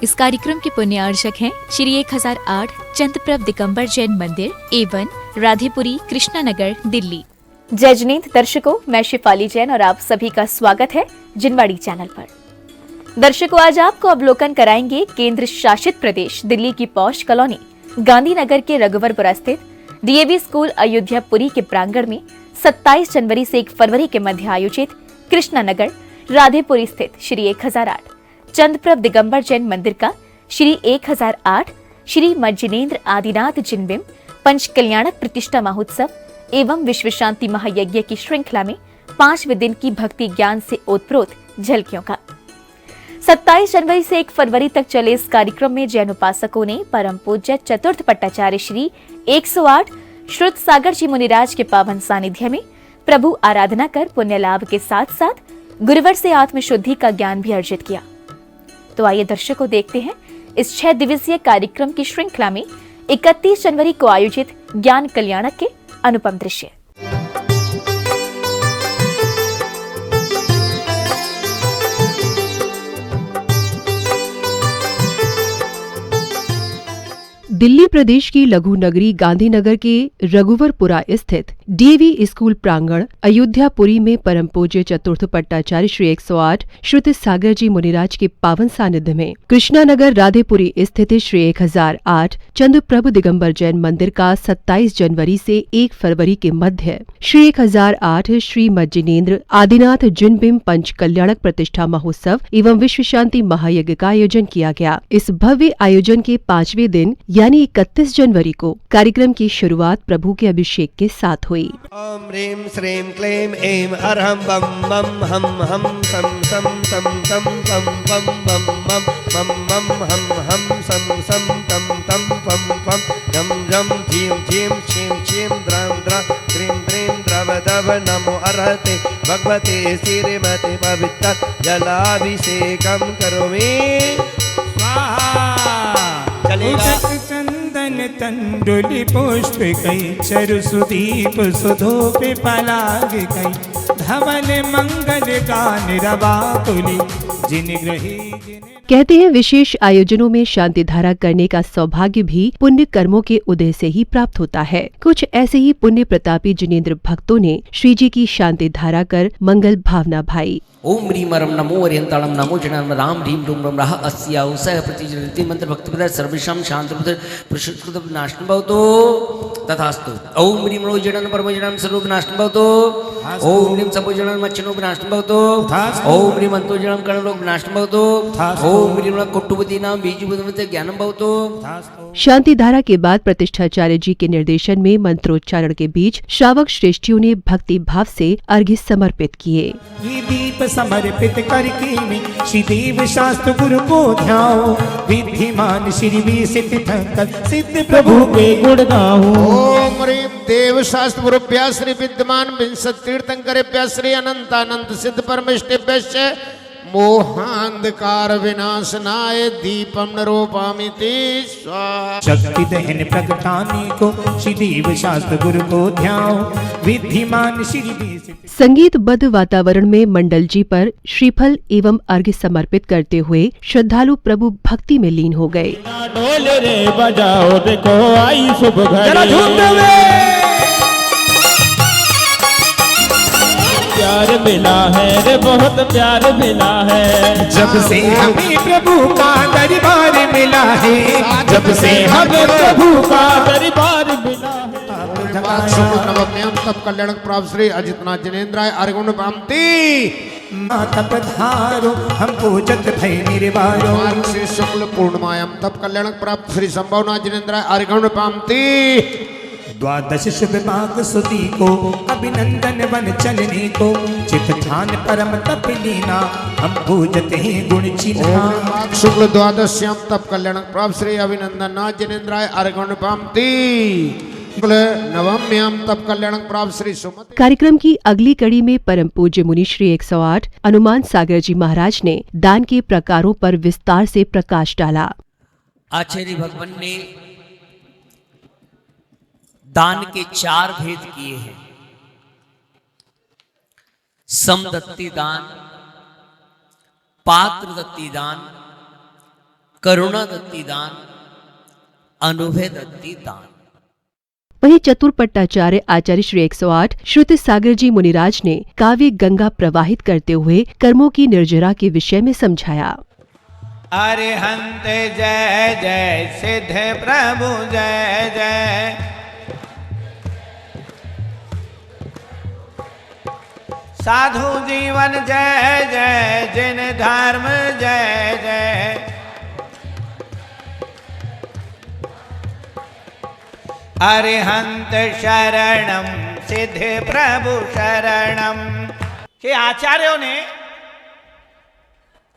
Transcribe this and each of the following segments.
इस कार्यक्रम के पुण्यार्चक हैं श्री 1008 चंद्रप्रभ दिगंबर जैन मंदिर एवं राधेपुरी कृष्णानगर दिल्ली। जय जिनेंद्र दर्शकों, मैं शिफाली जैन और आप सभी का स्वागत है जिनवाड़ी चैनल पर। दर्शकों, आज आपको अवलोकन कराएंगे केंद्र शासित प्रदेश दिल्ली की पौष कॉलोनी गांधीनगर के रघुवरपुरा स्थित डीएवी स्कूल अयोध्यापुरी के प्रांगण में 27 जनवरी से 1 फरवरी के मध्य आयोजित कृष्णानगर राधेपुरी स्थित श्री 1008 चंद्रप्रभ दिगंबर जैन मंदिर का श्री 1008 श्री जिनेंद्र आदिनाथ जिनबिंब पंच कल्याणक प्रतिष्ठा महोत्सव एवं विश्व शांति महायज्ञ की श्रृंखला में 5वें दिन की भक्ति ज्ञान से ओतप्रोत झलकियों का 27 जनवरी से 1 फरवरी तक चले इस कार्यक्रम में जैन उपासकों ने परम पूज्य चतुर्थ पट्टाचार्य श्री 108 श्रुत सागर जी मुनिराज के पावन सानिध्य में प्रभु आराधना कर पुण्य लाभ के साथ साथ गुरुवर से आत्मशुद्धि का ज्ञान भी अर्जित किया। तो आइए दर्शकों, देखते हैं इस 6 दिवसीय कार्यक्रम की श्रृंखला में 31 जनवरी को आयोजित ज्ञान कल्याणक के अनुपम दृश्य। दिल्ली प्रदेश की लघु नगरी गांधीनगर के रघुवरपुरा स्थित डीएवी स्कूल प्रांगण अयोध्यापुरी में परम पूज्य चतुर्थ पट्टाचार्य श्री 108 श्रुत सागर जी मुनिराज के पावन सानिध्य में कृष्णानगर राधेपुरी स्थित श्री 1008 चंद्रप्रभ दिगंबर जैन मंदिर का 27 जनवरी से 1 फरवरी के मध्य श्री 1008 श्री जिनेंद्र आदिनाथ जिनबिंब पंच कल्याणक प्रतिष्ठा महोत्सव एवं विश्व शांति महायज्ञ का आयोजन किया गया। इस भव्य आयोजन के 5वें दिन यानी 31 जनवरी को कार्यक्रम की शुरुआत प्रभु के अभिषेक के साथ हुई। ओम ह्रीं श्रीं क्लीं ऐं अरहं बम बम हम सम सम तम तम पम पम बम बम बम हम सम तम तम पम पम झम झम झीं झीं छीं छीं द्रां द्रा द्रीं द्रीं द्रव दव नमो अर्हते भगवते श्रीमते पवित्र जलाभिषेकं करोमि स्वाहा। चंदन तंडुलि पुष्प कई चरु सुदीप सुधूप पलाग कई धवल मंगल गान रवाकुली जिन ग्रही। कहते हैं विशेष आयोजनों में शांति धारा करने का सौभाग्य भी पुण्य कर्मों के उदय से ही प्राप्त होता है। कुछ ऐसे ही पुण्य प्रतापी जिनेंद्र भक्तों ने श्री जी की शांति धारा कर मंगल भावना भाई। ओम ह्रीं मरम नमो अरियंताणम नमो जनाम राम ह्रीं डूम रम राह अस्या उषः प्रतिजनति मंत्र भक्तिपद सर्वेषां शांतिपद प्रशुद्ध विनाशनं भवतु तथास्तु। ओम ह्रीं रो जनान परम जनान सर्व विनाशनं भवतु। ओम ह्रीं सबो जनान मच्छनो विनाशनं भवतु। ओम ह्रीं अंतो जनान कर्ण रोग विनाशनं भवतु। ओम ह्रीं कुटुंबती नाम बीजबुद्धमते ज्ञानं भवतु। शांति धारा के बाद प्रतिष्ठाचार्य जी के निर्देशन में मंत्रोच्चारण के बीच श्रावक श्रेष्ठियों ने भक्ति भाव से अर्घ्य समर्पित किए। दीप समर्पित करके में श्री देव शास्त्र गुरु को ध्याओ विधिमान श्री भी सिद्ध प्रभु के गुण गाओ। ओम ह्रीं देव शास्त्र गुरुभ्यः श्री विद्यमान विंशति तीर्थंकरेभ्यः श्री अनंतानंद सिद्ध परमेष्ठिभ्यश्च मोहांधकार विनाशनाय दीपम नरोपामि ते स्वाहा। शक्ति दहन प्रगटाने को श्री देव शास्त्र गुरु को ध्याओ विधिमान श्री। संगीतबद्ध वातावरण में मंडल जी पर श्रीफल एवं अर्घ्य समर्पित करते हुए श्रद्धालु प्रभु भक्ति में लीन हो गए। ढोल रे बजाओ देखो आई शुभ घड़ी प्यार मिला है रे बहुत प्यार मिला है। जब से हमें प्रभु का दरबार मिला है जब से हमें प्रभु का दरबार मिला है। नवम्यां तप कल्याणक प्राप्त श्री अजितनाथ जिनेंद्राय अर्घ्य पामति माता पधारो हम पूजत भय निर्वारो। मार्ग से शुक्ल पूर्णिमायां तप कल्याणक प्राप्त श्री संभवनाथ जिनेंद्राय अर्घ्य पामति। द्वादश शुभ माघ सुदी को अभिनंदन वन चलने को चित ध्यान परम तप लीना हम पूजते हैं गुण चिन्हा। शुक्ल द्वादश्यां तप कल्याणक प्राप्त श्री अभिनंदन नाथ जिनेंद्राय अर्घ्य पामति। नवम्यां तप कल्याणक प्राप्त श्री सुमति। कार्यक्रम की अगली कड़ी में परम पूज्य मुनि श्री 108 हनुमान सागर जी महाराज ने दान के प्रकारों पर विस्तार से प्रकाश डाला। आचार्य भगवान ने दान के 4 भेद किए हैं। समदत्ती दान, पात्र दत्ती दान, करुणा दत्ती दान, अनुभय दत्ती दान। वहीं चतुर पट्टाचार्य आचार्य श्री 108 श्रुति सागर जी मुनिराज ने काव्य गंगा प्रवाहित करते हुए कर्मों की निर्जरा के विषय में समझाया। अरिहंत जय जय, सिद्ध प्रभु जय जय, साधु जीवन जय जय, जिन धर्म जय जय, अरिहंत शरणम, सिद्ध प्रभु शरणम। के आचार्यों ने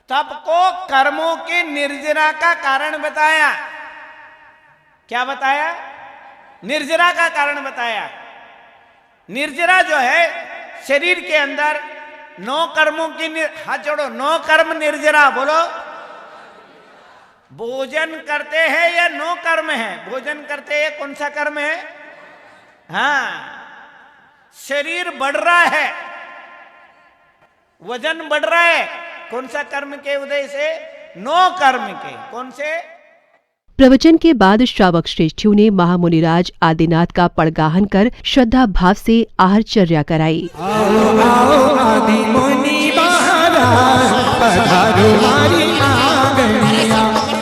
तप को कर्मों की निर्जरा का कारण बताया। क्या बताया? निर्जरा का कारण बताया। निर्जरा जो है शरीर के अंदर 9 कर्मों की हाथ जोड़ो, 9 कर्म निर्जरा बोलो। भोजन करते हैं या 9 कर्म है? भोजन करते हैं, कौन सा कर्म है? हाँ, शरीर बढ़ रहा है, वजन बढ़ रहा है, कौन सा कर्म के उदय से? 9 कर्म के। कौन से? प्रवचन के बाद श्रावक श्रेष्ठियों ने महामुनिराज आदिनाथ का पड़गाहन कर श्रद्धा भाव से आहारचर्या कराई। आओ आओ आदि मुनि महाराज, पधारो हमारी आंगनिया।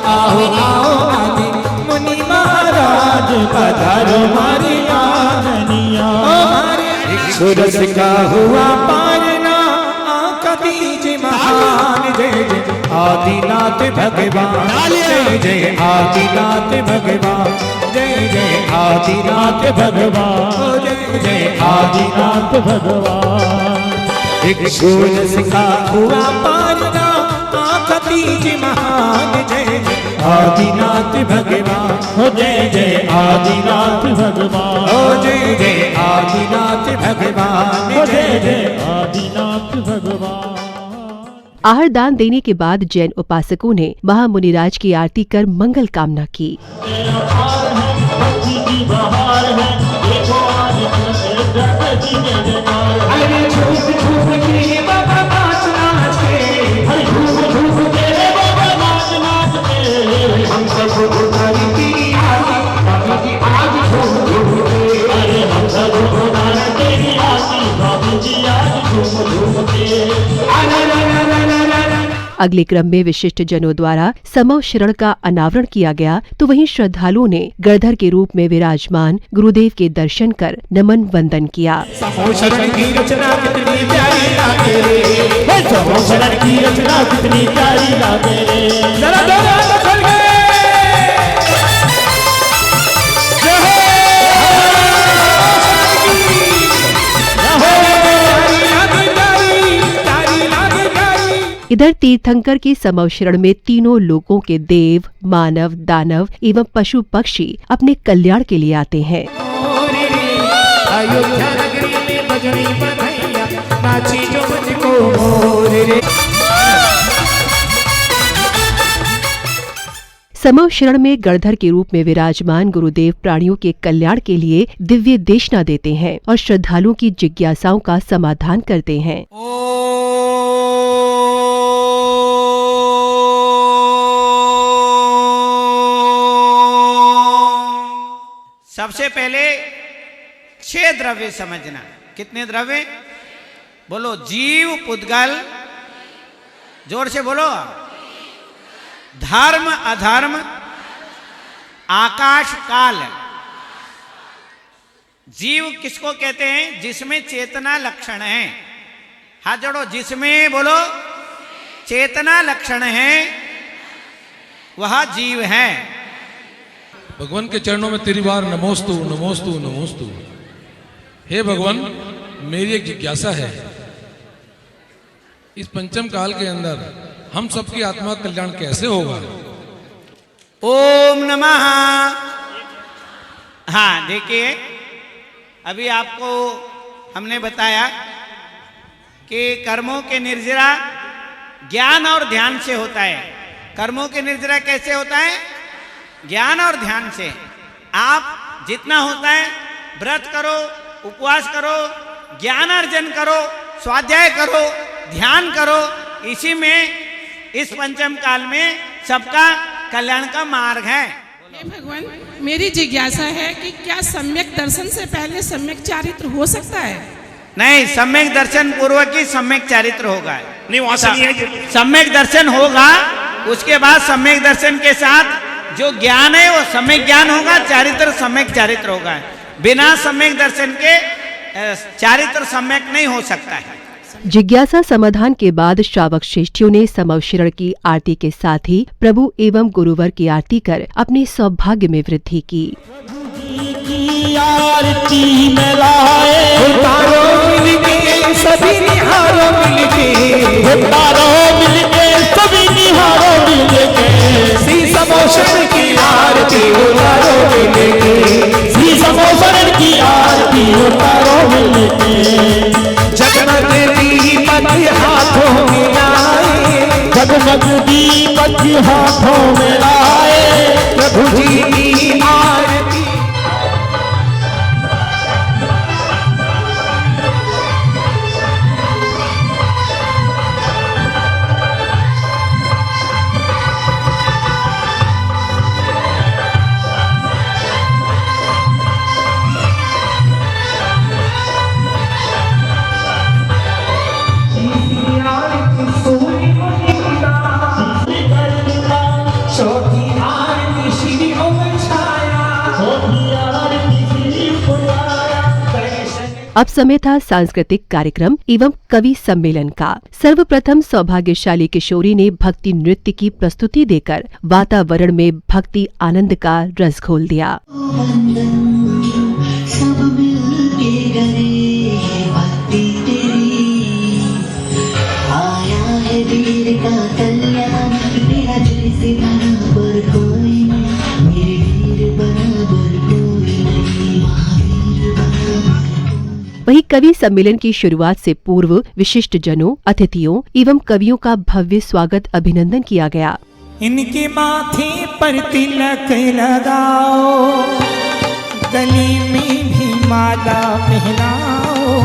आओ आओ आदि मुनि महाराज, पधारो हमारी आंगनिया। सुरस का हुआ पारना, आका दीजिए महान। जय जय आदिनाथ भगवान, जय जय आदिनाथ भगवान, जय जय आदिनाथ भगवान, जय जय आदिनाथ भगवान। एक सूरज का हुआ पारना, आका दीजिए महान। जय जय आदिनाथ भगवान, हो जय जय आदिनाथ भगवान, हो जय जय आदिनाथ भगवान, हो जय जय आदिनाथ भगवान। आहार दान देने के बाद जैन उपासकों ने महामुनिराज की आरती कर मंगल कामना की। अगले क्रम में विशिष्ट जनों द्वारा समव शरण का अनावरण किया गया, तो वहीं श्रद्धालुओं ने गणधर के रूप में विराजमान गुरुदेव के दर्शन कर नमन वंदन किया। समव शरण की रचना कितनी प्यारी लागे रे, समव शरण की रचना कितनी प्यारी लागे रे। जरा दोनों खोल के इधर तीर्थंकर के समव शरण में तीनों लोकों के देव, मानव, दानव एवं पशु पक्षी अपने कल्याण के लिए आते हैं। अयोध्या नगरी में बजनी बधैया, नाची जो मुझको मोर रे। समव शरण में गणधर के रूप में विराजमान गुरुदेव प्राणियों के कल्याण के लिए दिव्य देशना देते हैं और श्रद्धालुओं की जिज्ञासाओं का समाधान करते हैं। सबसे पहले 6 द्रव्य समझना। कितने द्रव्य? बोलो। जीव, पुद्गल, जोर से बोलो। धर्म, अधर्म, आकाश, काल। जीव किसको कहते हैं? जिसमें चेतना लक्षण है। हाथ जोड़ो। जिसमें बोलो चेतना लक्षण है, वह जीव है। भगवान के चरणों में तेरी बार नमोस्तु नमोस्तु नमोस्तु। हे भगवान, मेरी एक जिज्ञासा है, इस पंचम काल के अंदर हम सबकी आत्मा का कल्याण कैसे होगा? ओम नमः। हाँ, देखिए, अभी आपको हमने बताया कि कर्मों के निर्जरा ज्ञान और ध्यान से होता है। कर्मों के निर्जरा कैसे होता है? ज्ञान और ध्यान से। आप जितना होता है व्रत करो, उपवास करो, ज्ञान अर्जन करो, स्वाध्याय करो, ध्यान करो। इसी में इस पंचम काल में सबका कल्याण का मार्ग है। हे भगवान, मेरी जिज्ञासा है कि क्या सम्यक दर्शन से पहले सम्यक चारित्र हो सकता है? नहीं, सम्यक दर्शन पूर्वक ही सम्यक चारित्र होगा। नहीं वहां से नहीं है। सम्यक दर्शन होगा, उसके बाद सम्यक दर्शन के साथ जो ज्ञान है वो सम्यक ज्ञान होगा, चारित्र सम्यक चारित्र होगा। बिना सम्यक दर्शन के चारित्र सम्यक नहीं हो सकता है। जिज्ञासा समाधान के बाद श्रावक श्रेष्ठियों ने समवशरण की आरती के साथ ही प्रभु एवं गुरुवर की आरती कर अपने सौभाग्य में वृद्धि की। आरती में लाए तारो मिलके सभी निहारो मिलके, तारो मिलके सभी निहारो मिलके, श्री समोषण की आरती उतारो मिलके, श्री समोषण की आरती उतारो मिलके। जगमग दीपक हाथों में लाए, जगमग दीपक हाथों में लाए, प्रभु जी की आरती। अब समय था सांस्कृतिक कार्यक्रम एवं कवि सम्मेलन का। सर्वप्रथम सौभाग्यशाली किशोरी ने भक्ति नृत्य की प्रस्तुति देकर वातावरण में भक्ति आनंद का रस घोल दिया। वहीं कवि सम्मेलन की शुरुआत से पूर्व विशिष्ट जनों, अतिथियों एवं कवियों का भव्य स्वागत अभिनंदन किया गया। इनके माथे पर तिलक लगाओ, गले में भी माला पहनाओ,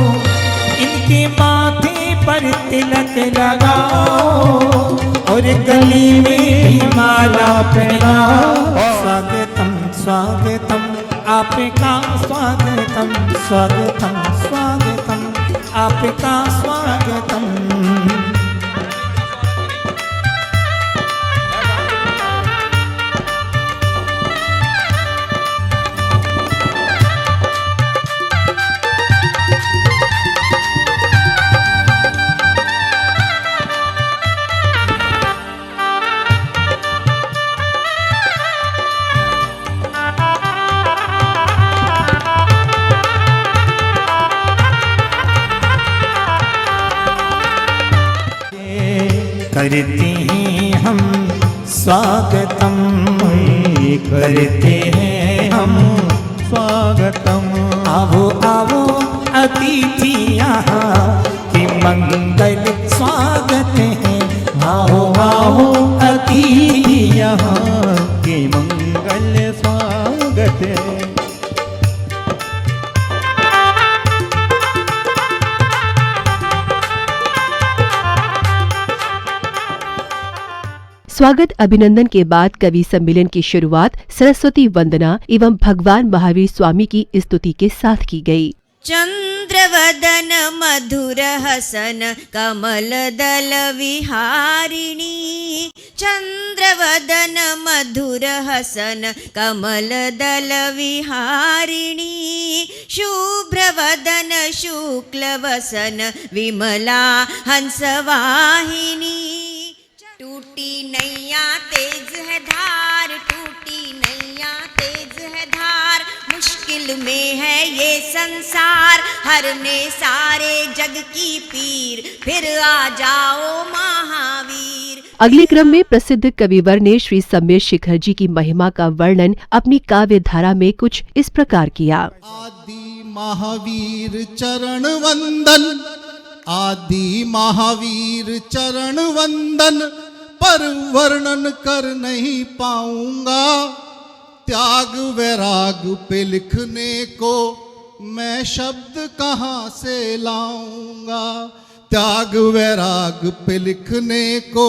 इनके माथे पर तिलक लगाओ और गले में भी माला पहनाओ। स्वागतम स्वागतम आपका स्वागतम, स्वागतम स्वागतम आपका स्वागतम। करते हैं हम स्वागतम, करते हैं हम स्वागतम। आओ आओ अतिथि यहाँ की मंगल स्वागत है, आओ आओ अतिथि यहाँ की मंगल स्वागत है। स्वागत अभिनंदन के बाद कवि सम्मेलन की शुरुआत सरस्वती वंदना एवं भगवान महावीर स्वामी की स्तुति के साथ की गई। चंद्रवदन मधुर हसन कमल दल विहारिणी, चंद्रवदन मधुर हसन कमल दल विहारिणी, शुभ्रवदन शुक्ल वसन विमला हंसवाहिनी। टूटी नैया तेज है धार, टूटी नैया तेज है धार, मुश्किल में है ये संसार, हरने सारे जग की पीर, फिर आ जाओ महावीर। अगले क्रम में प्रसिद्ध कविवर ने श्री सम्यक शिखर जी की महिमा का वर्णन अपनी काव्य धारा में कुछ इस प्रकार किया। आदि महावीर चरण वंदन, आदि महावीर चरण वंदन, पर वर्णन कर नहीं पाऊंगा, त्याग वैराग पे लिखने को मैं शब्द कहाँ से लाऊंगा, त्याग वैराग पे लिखने को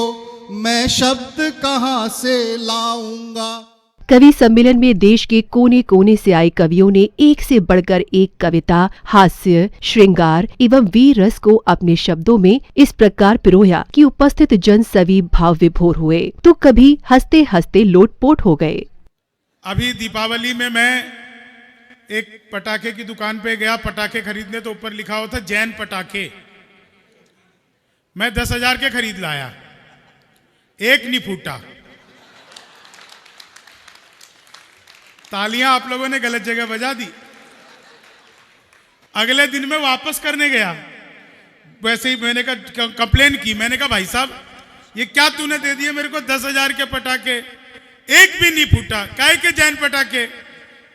मैं शब्द कहाँ से लाऊंगा। कवि सम्मेलन में देश के कोने कोने से आए कवियों ने एक से बढ़कर एक कविता, हास्य, श्रृंगार एवं वीर रस को अपने शब्दों में इस प्रकार पिरोया कि उपस्थित जन सभी भाव विभोर हुए तो कभी हंसते हंसते लोटपोट हो गए। अभी दीपावली में मैं एक पटाखे की दुकान पे गया पटाखे खरीदने, तो ऊपर लिखा हुआ था जैन पटाखे। मैं 10,000 के खरीद लाया, एक नहीं फूटा। तालियां आप लोगों ने गलत जगह बजा दी। अगले दिन मैं वापस करने गया, वैसे ही मैंने कहा कंप्लेन की, मैंने कहा भाई साहब ये क्या तूने दे दिए मेरे को 10,000 के पटाखे, एक भी नहीं फूटा, काहे के जैन पटाखे?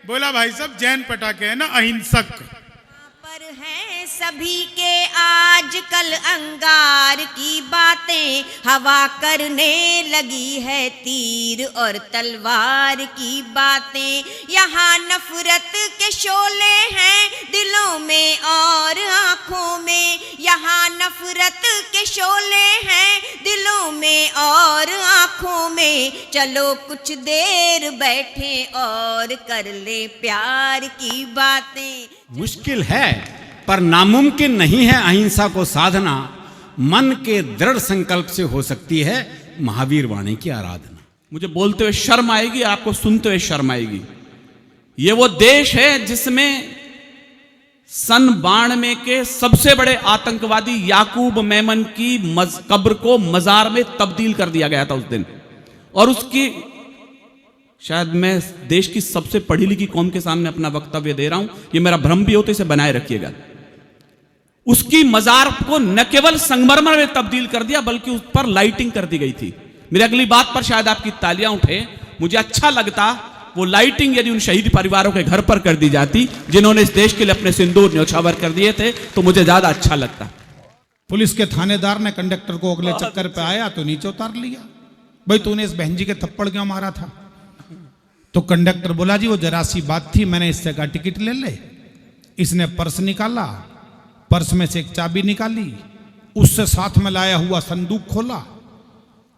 बोला भाई साहब जैन पटाखे है ना अहिंसक। पर हैं सभी के आजकल अंगार की बातें, हवा करने लगी है तीर और तलवार की बातें। यहाँ नफरत के शोले हैं दिलों में और आँखों में, यहाँ नफरत के शोले हैं दिलों में और आँखों में। चलो कुछ देर बैठे और कर ले प्यार की बातें। मुश्किल है पर नामुमकिन नहीं है अहिंसा को साधना, मन के दृढ़ संकल्प से हो सकती है महावीर वाणी की आराधना। मुझे बोलते हुए शर्म आएगी, आपको सुनते हुए शर्म आएगी। ये वो देश है जिसमें सन 92 के सबसे बड़े आतंकवादी याकूब मेमन की कब्र को मजार में तब्दील कर दिया गया था उस दिन, और उसकी शायद मैं देश की सबसे पढ़ी लिखी कौम के सामने अपना वक्तव्य दे रहा हूं, ये मेरा भ्रम भी हो तो इसे बनाए रखिएगा। उसकी मजार को न केवल संगमरमर में तब्दील कर दिया बल्कि उस पर लाइटिंग कर दी गई थी। मेरी अगली बात पर शायद आपकी तालियां उठे। मुझे अच्छा लगता वो लाइटिंग यदि उन शहीद परिवारों के घर पर कर दी जाती जिन्होंने इस देश के लिए अपने सिंदूर न्योछावर कर दिए थे, तो मुझे ज्यादा अच्छा लगता। पुलिस के थानेदार ने कंडक्टर को अगले चक्कर पे आया तो नीचे उतार लिया, भाई तूने इस बहन जी के थप्पड़ क्यों मारा था? तो कंडक्टर बोला जी वो जरा सी बात थी, मैंने इससे कहा टिकट ले ले। इसने पर्स निकाला, पर्स में से एक चाबी निकाली, उससे साथ में लाया हुआ संदूक खोला,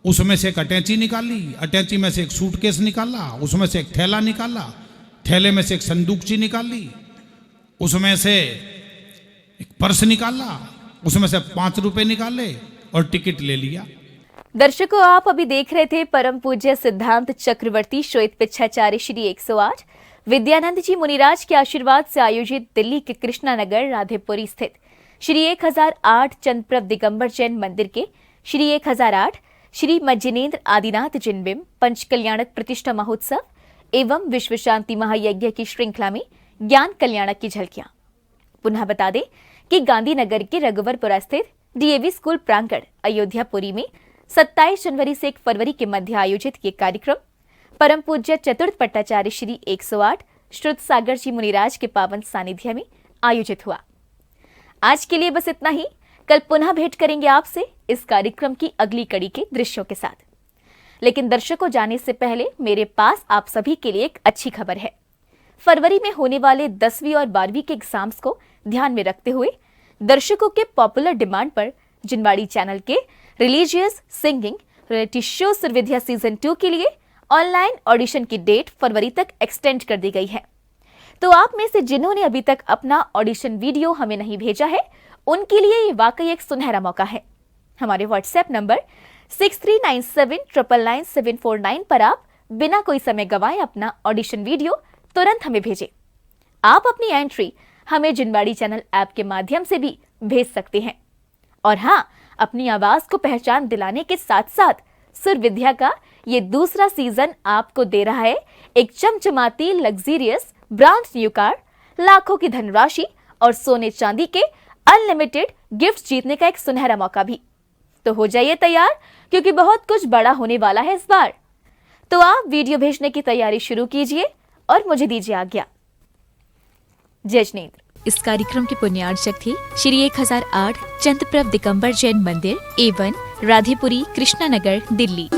उसमें से एक अटैची निकाली, अटैची में से एक सूटकेस निकाला, उसमें से एक थैला निकाला, थैले में से एक संदूकची निकाली, उसमें से एक पर्स निकाला, उसमें से 5 रुपए निकाले और टिकट ले लिया। दर्शकों, आप अभी देख रहे थे परम पूज्य सिद्धांत चक्रवर्ती श्वेत पिच्छाचार्य श्री 108 विद्यानंद जी मुनिराज के आशीर्वाद से आयोजित दिल्ली के कृष्णा नगर राधेपुरी स्थित श्री 1008 चंद्रप्रभ दिगंबर जैन मंदिर के श्री 1008 श्री मज्जिनेन्द्र आदिनाथ जिनबिंब पंच कल्याणक प्रतिष्ठा महोत्सव एवं विश्व शांति महायज्ञ की श्रृंखला में ज्ञान कल्याणक की झलकियां। पुनः बता दें कि गांधीनगर के रघुवरपुरा स्थित डीएवी स्कूल प्रांगण अयोध्यापुरी में 27 जनवरी से 1 फरवरी के मध्य आयोजित ये कार्यक्रम परम पूज्य चतुर्थ पट्टाचार्य श्री 108 श्रुत सागर जी मुनिराज के पावन सानिध्य में आयोजित हुआ। आज के लिए बस इतना ही। कल पुनः भेंट करेंगे आपसे इस कार्यक्रम की अगली कड़ी के दृश्यों के साथ। लेकिन दर्शकों, जाने से पहले मेरे पास आप सभी के लिए एक अच्छी खबर है। फरवरी में होने वाले 10वीं और 12वीं के एग्जाम्स को ध्यान में रखते हुए दर्शकों के पॉपुलर डिमांड पर जिनवाड़ी चैनल के religious singing reality show Survidya season 2 के लिए ऑनलाइन ऑडिशन की डेट फरवरी तक एक्सटेंड कर दी गई है। तो आप में से जिन्होंने अभी तक अपना ऑडिशन वीडियो हमें नहीं भेजा है, उनके लिए ये वाकई एक सुनहरा मौका है। हमारे व्हाट्सएप नंबर 6397999749 पर आप बिना कोई समय गंवाए अपना ऑडिशन वीडियो तुरंत हमें भेजें। आप अपनी एंट्री हमें जिनवाड़ी चैनल ऐप के माध्यम से भी भेज सकते हैं। और हाँ, अपनी आवाज को पहचान दिलाने के साथ साथ सुरविद्या का ये दूसरा सीजन आपको दे रहा है एक चमचमाती लग्जरियस ब्रांड न्यू कार, लाखों की धनराशि और सोने चांदी के अनलिमिटेड गिफ्ट जीतने का एक सुनहरा मौका भी। तो हो जाइए तैयार, क्योंकि बहुत कुछ बड़ा होने वाला है इस बार। तो आप वीडियो भेजने की तैयारी शुरू कीजिए और मुझे दीजिए आज्ञा। जय जिनेंद्र। इस कार्यक्रम के पुण्यार्चक थे श्री 1008 चंद्रप्रभ दिगंबर जैन मंदिर एवं राधेपुरी कृष्णा नगर दिल्ली।